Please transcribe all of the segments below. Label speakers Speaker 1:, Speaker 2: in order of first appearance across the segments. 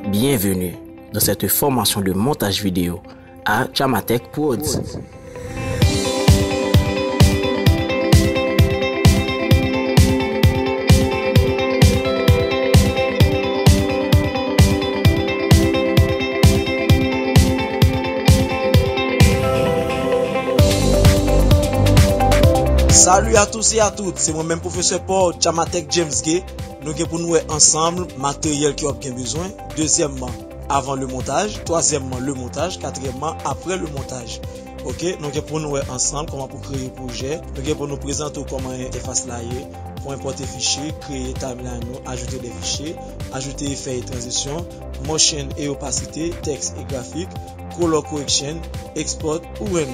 Speaker 1: Bienvenue dans cette formation de montage vidéo à Jamatech Prod.
Speaker 2: Salut à tous et à toutes, c'est moi-même professeur Paul Jamatech James Gay. Nous avons pour nous ensemble matériel qui a bien besoin. Deuxièmement, avant le montage. Troisièmement, le montage. Quatrièmement, après le montage. Ok, nous avons pour nous ensemble comment pour créer un projet. Nous avons pour nous présenter comment interface là pour importer fichiers, créer timeline, ajouter des fichiers, ajouter effets et transitions, motion et opacité, texte et graphique, color correction, export ou render.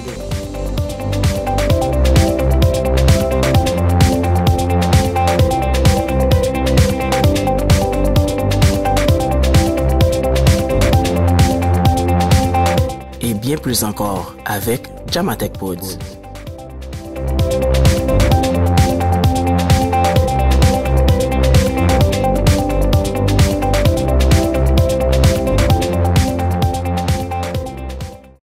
Speaker 1: Et bien plus encore avec Jamatech Prod.